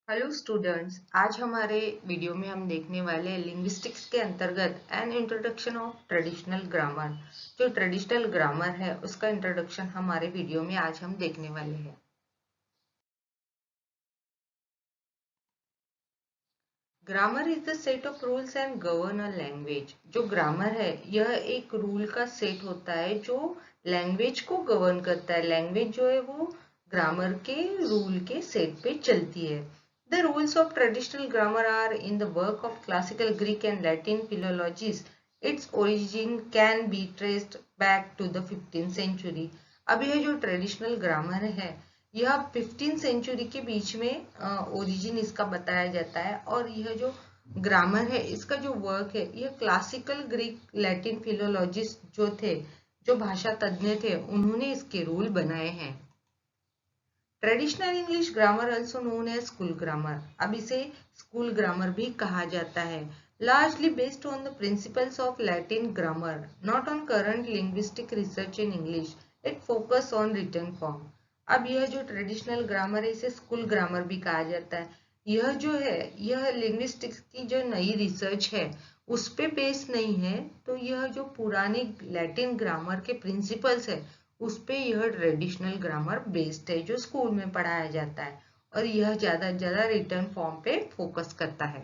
Hello students, आज हमारे video में हम देखने वाले हैं लिंग्विस्टिक्स के अंतर्गत an introduction of traditional grammar. जो ट्रेडिशनल ग्रामर है उसका इंट्रोडक्शन हमारे वीडियो में आज हम देखने वाले हैं। Grammar is the set of rules and govern a language. जो ग्रामर है यह एक रूल का सेट होता है जो लैंग्वेज को गवर्न करता है। लैंग्वेज जो है वो ग्रामर के रूल के सेट पे चलती है। The rules of traditional grammar are in the work of classical Greek and Latin philologists. Its origin can be traced back to the 15th century. अब यह जो ट्रेडिशनल ग्रामर है यह 15th सेंचुरी के बीच में ओरिजिन इसका बताया जाता है। और यह जो ग्रामर है इसका जो वर्क है यह क्लासिकल ग्रीक लैटिन फिलोलॉजिस्ट जो थे, जो भाषा तज्ञ थे, उन्होंने इसके रूल बनाए हैं। Traditional English grammar also known as school grammar. अब इसे स्कूल ग्रामर भी कहा जाता है। Largely based on the principles of Latin grammar, not on current linguistic research in English, it focus on written form. अब यह जो ट्रेडिशनल ग्रामर है इसे स्कूल ग्रामर भी कहा जाता है। यह जो है यह लिंग्विस्टिक्स की जो नई रिसर्च है उस पे बेस्ड नहीं है, तो यह जो पुराने लैटिन ग्रामर के प्रिंसिपल्स है उस पे यह ट्रेडिशनल ग्रामर बेस्ड है जो स्कूल में पढ़ाया जाता है। और यह ज्यादा से ज्यादा रिटर्न फॉर्म पे फोकस करता है।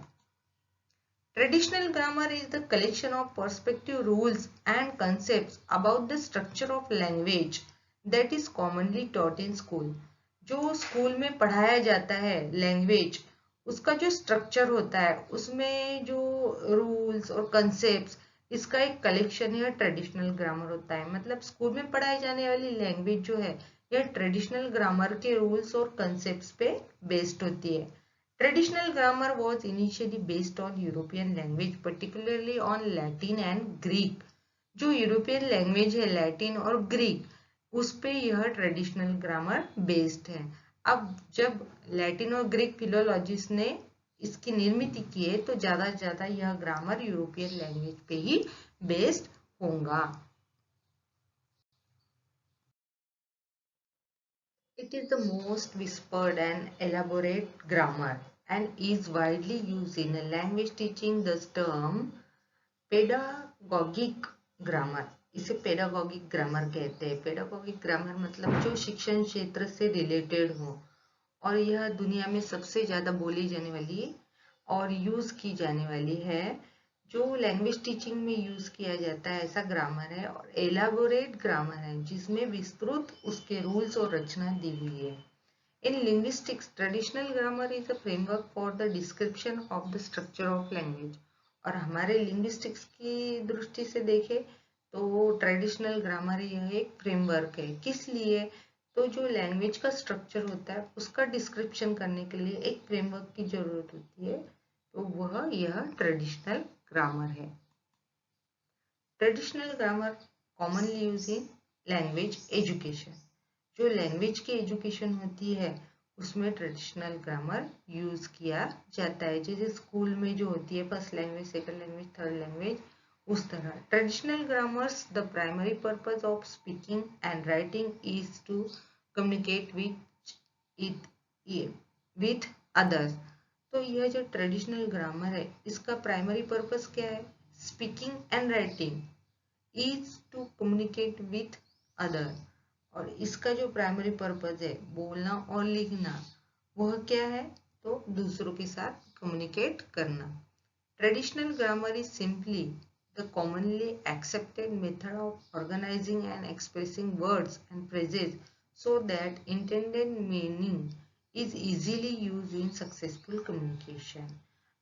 Traditional grammar is the collection of perspective rules and concepts about the structure of language that is commonly taught in school. जो स्कूल में पढ़ाया जाता है लैंग्वेज, उसका जो स्ट्रक्चर होता है उसमें जो रूल्स और कंसेप्ट्स, इसका एक कलेक्शन है ट्रेडिशनल ग्रामर होता है। मतलब स्कूल में पढ़ाई जाने वाली लैंग्वेज जो है यह ट्रेडिशनल ग्रामर के रूल्स और कंसेप्ट्स पे बेस्ड होती है। Traditional grammar was initially based on European language, particularly on Latin and Greek. जो यूरोपियन लैंग्वेज है लैटिन और ग्रीक, उस पे यह ट्रेडिशनल ग्रामर बेस्ड है। अब जब लैटिन और ग्रीक फिलोलॉजिस्ट ने इसकी निर्मित की है तो ज्यादा से ज्यादा यह ग्रामर यूरोपियन लैंग्वेज पे ही बेस्ड होगा। It is the most whispered and elaborate grammar and is widely used in a language teaching. The term pedagogic grammar, इसे pedagogic grammar कहते हैं। pedagogic grammar मतलब जो शिक्षण क्षेत्र से रिलेटेड हो, और यह दुनिया में सबसे ज्यादा बोली जाने वाली और यूज की जाने वाली है, जो लैंग्वेज टीचिंग में यूज किया जाता है, ऐसा ग्रामर है। और एलाबोरेट ग्रामर है जिसमें विस्तृत उसके रूल्स और रचना दी हुई है। इन linguistics traditional grammar is a framework for the description of the structure of language. और हमारे लिंग्विस्टिक्स की दृष्टि से देखें तो ट्रेडिशनल ग्रामर यह एक फ्रेमवर्क है। किस लिए? तो जो लैंग्वेज का स्ट्रक्चर होता है उसका डिस्क्रिप्शन करने के लिए एक फ्रेमवर्क की जरूरत होती है, तो वह यह ट्रेडिशनल ग्रामर है। Traditional grammar commonly use in language education. जो लैंग्वेज की एजुकेशन होती है उसमें ट्रेडिशनल ग्रामर यूज किया जाता है। जैसे स्कूल में जो होती है first language, second language, third language, उस तरह traditional grammars the primary purpose of speaking and writing is to communicate with others. तो यह जो ट्रेडिशनल ग्रामर है इसका प्राइमरी पर्पस क्या है? Speaking and writing is to communicate with other. और इसका जो प्राइमरी पर्पज है बोलना और लिखना, वह क्या है? तो दूसरों के साथ कम्युनिकेट करना। Traditional grammar is simply the commonly accepted method of organising and expressing words and phrases so that intended meaning is easily used in successful communication।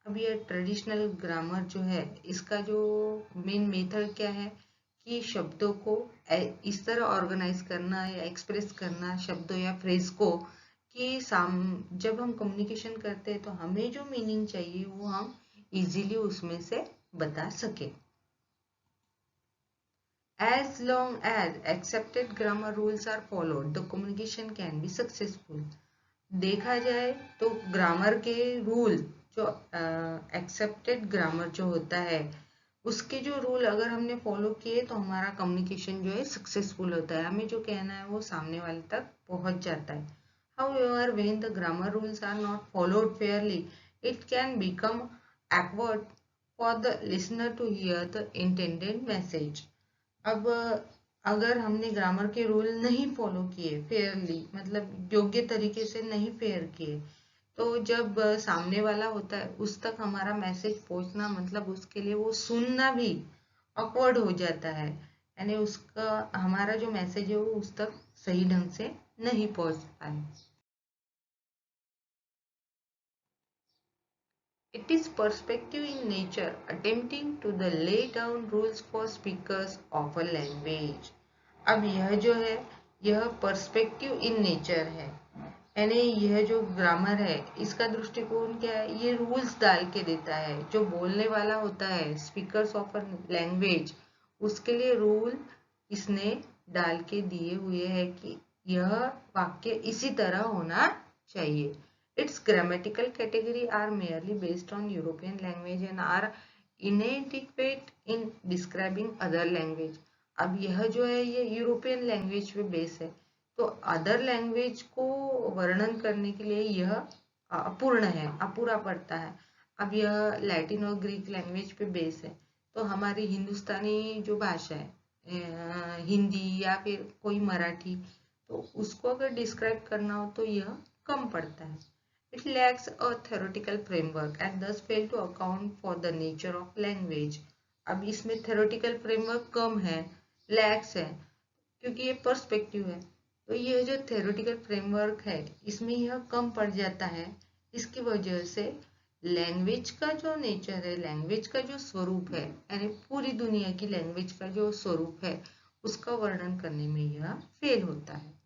अब यह ट्रेडिशनल ग्रामर जो है इसका जो मेन मेथड क्या है कि शब्दों को इस तरह ऑर्गेनाइज करना या एक्सप्रेस करना शब्दों या फ्रेज को कि जब हम कम्युनिकेशन करते हैं तो हमें जो मीनिंग चाहिए वो हम इजीली उसमें से बता सके। As long as accepted grammar rules are followed, the communication can be successful। देखा जाए तो ग्रामर के रूल जो एक्सेप्टेड ग्रामर जो होता है उसके जो रूल अगर हमने फॉलो किए तो हमारा कम्युनिकेशन जो है सक्सेसफुल होता है। हमें जो कहना है वो सामने वाले तक पहुंच जाता है। However, when the grammar rules are not followed fairly, it can become awkward for the listener to hear the intended message. अब अगर हमने ग्रामर के रूल नहीं फॉलो किए फेयरली, मतलब योग्य तरीके से नहीं फेयर किए, तो जब सामने वाला होता है उस तक हमारा मैसेज पहुंचना, मतलब उसके लिए वो सुनना भी ऑकवर्ड हो जाता है, यानी उसका हमारा जो मैसेज है वो उस तक सही ढंग से नहीं पहुंच पाए. It is perspective in nature, attempting to the lay down rules for speakers of a language. अब यह जो है यह पर्सपेक्टिव इन नेचर है, यानी यह जो ग्रामर है इसका दृष्टिकोण क्या है, ये रूल्स डाल के देता है. जो बोलने वाला होता है स्पीकर्स ऑफ अ लैंग्वेज, उसके लिए रूल इसने डाल के दिए हुए है कि यह वाक्य इसी तरह होना चाहिए. Its grammatical category are merely based on European language and are inadequate in describing other language. अब यह जो है ये यूरोपियन लैंग्वेज पे बेस है, तो अदर लैंग्वेज को वर्णन करने के लिए यह अपूर्ण है, अपूरा पड़ता है. अब यह लैटिन और ग्रीक लैंग्वेज पे बेस है, तो हमारी हिंदुस्तानी जो भाषा है हिंदी या फिर कोई मराठी, तो उसको अगर डिस्क्राइब करना हो तो यह कम पड़ता है. It lacks a theoretical framework and thus fail to account for the nature of language. अब इसमें theoretical framework कम है, lacks है, क्योंकि ये पर्सपेक्टिव है. तो ये जो theoretical framework है इसमें यह कम पड़ जाता है. इसकी वजह से लैंग्वेज का जो नेचर है, लैंग्वेज का जो स्वरूप है, यानी पूरी दुनिया की लैंग्वेज का जो स्वरूप है उसका वर्णन करने में यह फेल होता है.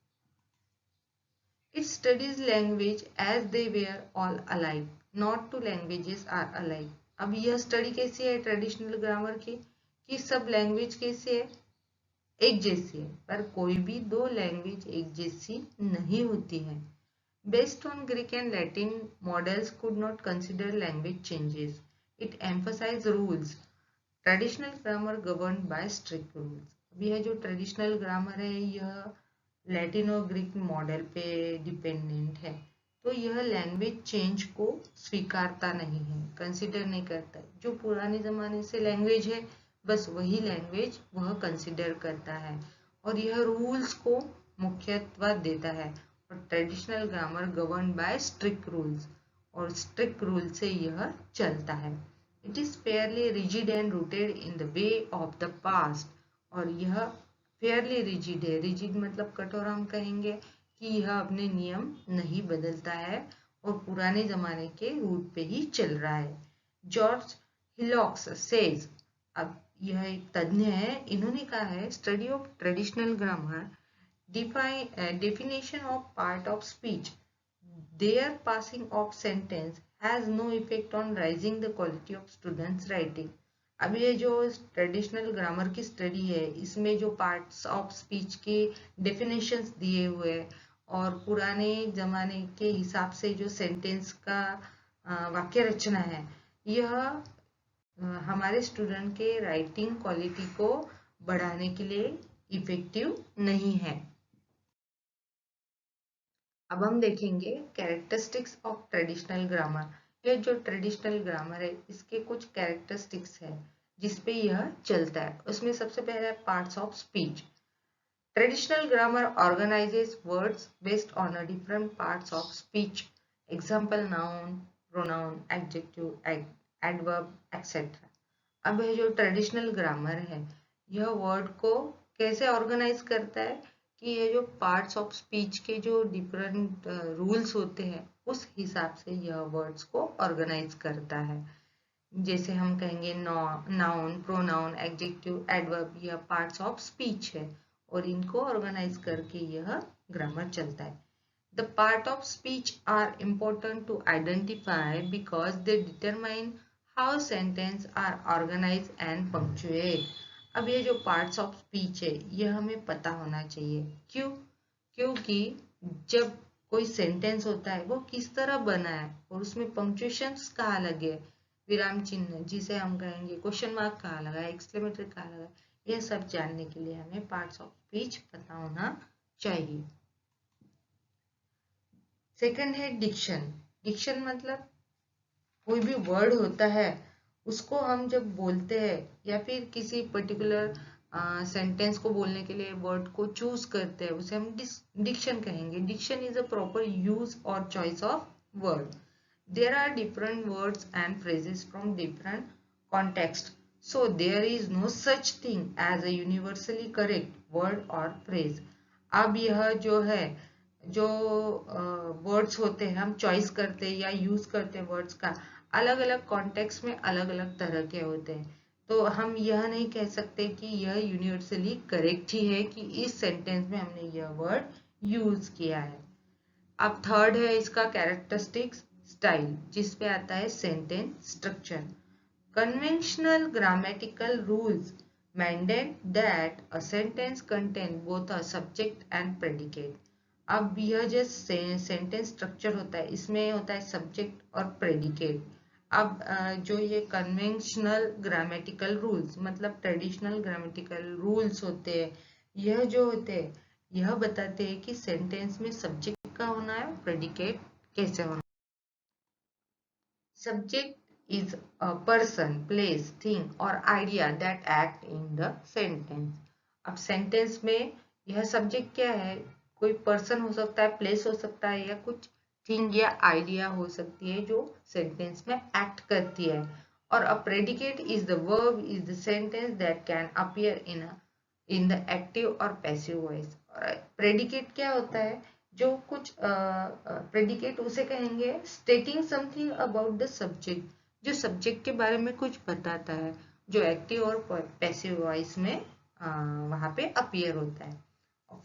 It studies language as they were all alike, not two languages are alike. अब यह स्टडी कैसी है ट्रेडिशनल ग्रामर की, कि सब लैंग्वेज कैसी है, एक जैसी है, पर कोई भी दो लैंग्वेज एक जैसी नहीं होती है. Based on Greek and Latin, models could not consider language changes. It emphasized rules. Traditional grammar governed by strict rules. अब यह जो ट्रेडिशनल ग्रामर है यह लैटिन और ग्रीक मॉडल पे डिपेंडेंट है, तो यह लैंग्वेज चेंज को स्वीकारता नहीं है, कंसिडर नहीं करता. जो पुराने ज़माने से लैंग्वेज है बस वही लैंग्वेज वह कंसिडर करता है, और यह रूल्स को मुख्यत्व देता है. और traditional grammar govern by strict rules, और स्ट्रिक्ट रूल से यह चलता है. It is Fairlie rigid and rooted in the way of the past, और यह फेयरली रिजिड है. रिजिड मतलब कठोर, हम कहेंगे कि यह अपने नियम नहीं बदलता है और पुराने जमाने के रूट पे ही चल रहा है. जॉर्ज हिलॉक्स सेज, अब यह एक तज्ञ है, इन्होंने कहा है study of traditional grammar definition of part of speech, their passing of sentence has no effect on raising the quality of students writing. अब ये जो ट्रेडिशनल ग्रामर की स्टडी है इसमें जो पार्ट्स ऑफ स्पीच के डेफिनेशंस दिए हुए और पुराने जमाने के हिसाब से जो सेंटेंस का वाक्य रचना है, यह हमारे स्टूडेंट के राइटिंग क्वालिटी को बढ़ाने के लिए इफेक्टिव नहीं है. अब हम देखेंगे कैरेक्टरिस्टिक्स ऑफ ट्रेडिशनल ग्रामर. ये जो ट्रेडिशनल ग्रामर है इसके कुछ कैरेक्टरिस्टिक्स है जिसपे यह चलता है. उसमें सबसे पहला है parts of speech. Traditional grammar organises words based on a different parts of speech. Example noun, pronoun, adjective, adverb etcetera. अब यह जो ट्रेडिशनल ग्रामर है यह वर्ड को कैसे ऑर्गेनाइज करता है कि ये जो पार्ट्स ऑफ स्पीच के जो डिफरेंट रूल्स होते हैं उस हिसाब से यह वर्ड्स को ऑर्गेनाइज करता है. जैसे हम कहेंगे नाउन, प्रोनाउन, एडजेक्टिव, एडवर्ब, यह पार्ट्स ऑफ स्पीच है और इनको ऑर्गेनाइज करके यह ग्रामर चलता है. The part of speech are important to identify because they determine how sentence are organise and punctuate. अब ये जो पार्ट्स ऑफ स्पीच है यह हमें पता होना चाहिए. क्यों? क्योंकि जब कोई सेंटेंस होता है वो किस तरह बना है और उसमें पंक्चुएशंस कहाँ लगे, विराम चिन्ह जिसे हम कहेंगे, क्वेश्चन मार्क कहाँ लगा है, एक्सक्लेमेटरी कहाँ लगा है, यह सब जानने के लिए हमें पार्ट्स ऑफ स्पीच पता होना चाहिए. सेकंड है डिक्शन। डिक्शन मतलब कोई भी वर्ड होता है उसको हम जब बोलते हैं या फिर किसी पर्टिकुलर सेंटेंस को बोलने के लिए वर्ड को चूज करते हैं उसे हम डिक्शन कहेंगे। Diction is a proper use और choice of word. There are different words and phrases from different context, so there is no such thing as a universally correct word or phrase। अब यह जो है जो words होते हैं हम choice करते हैं या यूज करते हैं वर्ड्स का, अलग अलग कॉन्टेक्स्ट में अलग अलग तरह के होते हैं। तो हम यह नहीं कह सकते कि यह यूनिवर्सली करेक्ट ही है कि इस सेंटेंस में हमने यह वर्ड यूज किया है। अब थर्ड है इसका कैरेक्टरिस्टिक्स स्टाइल, जिसपे आता है sentence structure. Conventional grammatical rules mandate that a sentence contain both a subject and predicate। अब यह जो सेंटेंस स्ट्रक्चर होता है इसमें होता है सब्जेक्ट और प्रेडिकेट। अब जो ये कन्वेंशनल ग्रामेटिकल रूल्स मतलब ट्रेडिशनल ग्रामेटिकल रूल्स होते हैं, यह जो होते हैं यह बताते हैं कि सेंटेंस में सब्जेक्ट का होना है, प्रेडिकेट कैसे होना है। Subject is a person, place, thing or idea that act in the sentence। अब सेंटेंस में यह सब्जेक्ट क्या है? कोई पर्सन हो सकता है, प्लेस हो सकता है या कुछ थिंग या आइडिया हो सकती है जो सेंटेंस में एक्ट करती है। और a predicate is the verb is the sentence that can appear in the active और पैसिव वॉइस। प्रेडिकेट क्या होता है? जो कुछ प्रेडिकेट उसे कहेंगे stating something about the subject, जो सब्जेक्ट के बारे में कुछ बताता है, जो एक्टिव और पैसिव वॉइस में वहां पे अपीयर होता है।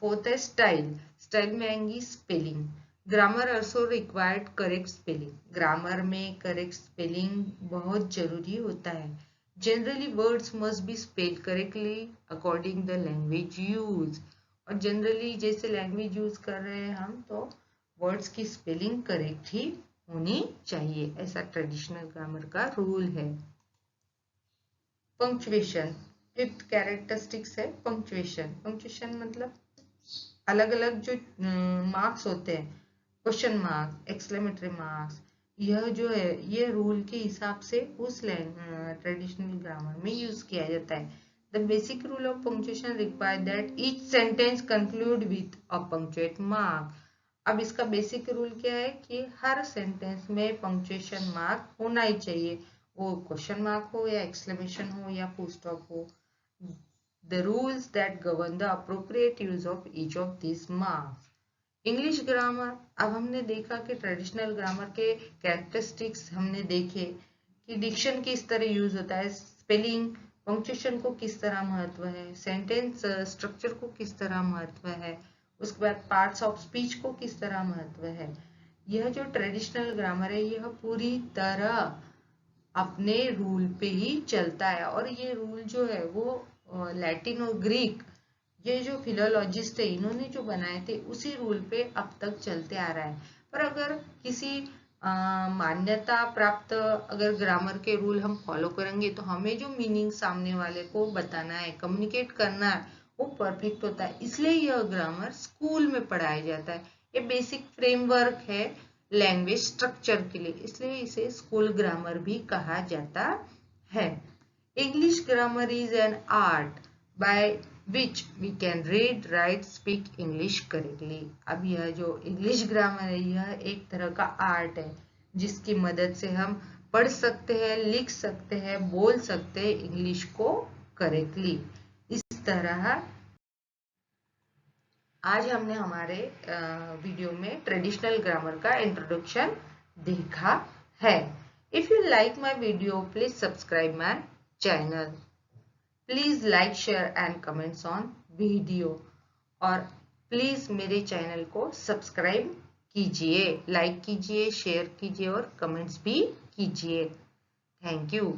फोर्थ है स्टाइल। स्टाइल में आएंगी spelling. Grammar also required correct spelling. Grammar में करेक्ट स्पेलिंग बहुत जरूरी होता है। Generally words must be spelled correctly according the language use. और जनरली जैसे लैंग्वेज यूज कर रहे हैं हम, तो वर्ड्स की स्पेलिंग करेक्ट ही होनी चाहिए, ऐसा ट्रेडिशनल ग्रामर का रूल है। पंक्चुएशन फिफ्थ कैरेक्टरिस्टिक्स है पंक्चुएशन। पंक्चुएशन मतलब अलग अलग जो मार्क्स होते हैं, क्वेश्चन मार्क्स, एक्सक्लेमेटरी मार्क्स, यह जो है ये रूल के हिसाब से उस ट्रेडिशनल ग्रामर में यूज किया जाता है। The basic rule of punctuation require that each sentence conclude with a punctuate mark। अब इसका बेसिक रूल क्या है कि हर सेंटेंस में पंक्चुएशन मार्क होना ही चाहिए, वो क्वेश्चन मार्क हो या एक्सक्लेमेशन हो या फुल स्टॉप हो। The rules that govern the appropriate use of each of these marks। English grammar, अब हमने देखा कि ट्रेडिशनल ग्रामर के कैरेक्टरिस्टिक्स हमने देखे कि डिक्शन किस तरह यूज होता है, स्पेलिंग, पंक्चुएशन को किस तरह महत्व है, सेंटेंस स्ट्रक्चर को किस तरह महत्व है, उसके बाद पार्ट्स ऑफ स्पीच को किस तरह महत्व है। यह जो ट्रेडिशनल ग्रामर है यह पूरी तरह अपने रूल पे ही चलता है। और ये रूल जो है वो लैटिन और ग्रीक, ये जो फिलोलॉजिस्ट है इन्होंने जो बनाए थे उसी रूल पे अब तक चलते आ रहा है। पर अगर किसी मान्यता प्राप्त अगर ग्रामर के रूल हम फॉलो करेंगे तो हमें जो मीनिंग सामने वाले को बताना है, कम्युनिकेट करना है, वो परफेक्ट होता है। इसलिए यह ग्रामर स्कूल में पढ़ाया जाता है। ये बेसिक फ्रेमवर्क है लैंग्वेज स्ट्रक्चर के लिए, इसलिए इसे स्कूल ग्रामर भी कहा जाता है। English grammar is an art bye which we can read, write, speak English correctly। अब यह जो इंग्लिश ग्रामर है यह एक तरह का आर्ट है जिसकी मदद से हम पढ़ सकते हैं, लिख सकते हैं, बोल सकते हैं इंग्लिश को करेक्टली। इस तरह आज हमने हमारे वीडियो में ट्रेडिशनल ग्रामर का इंट्रोडक्शन देखा है। If you like my video please subscribe my channel. Please like share and comments on video. और प्लीज मेरे चैनल को सब्सक्राइब कीजिए, लाइक कीजिए, शेयर कीजिए और कमेंट्स भी कीजिए। Thank you.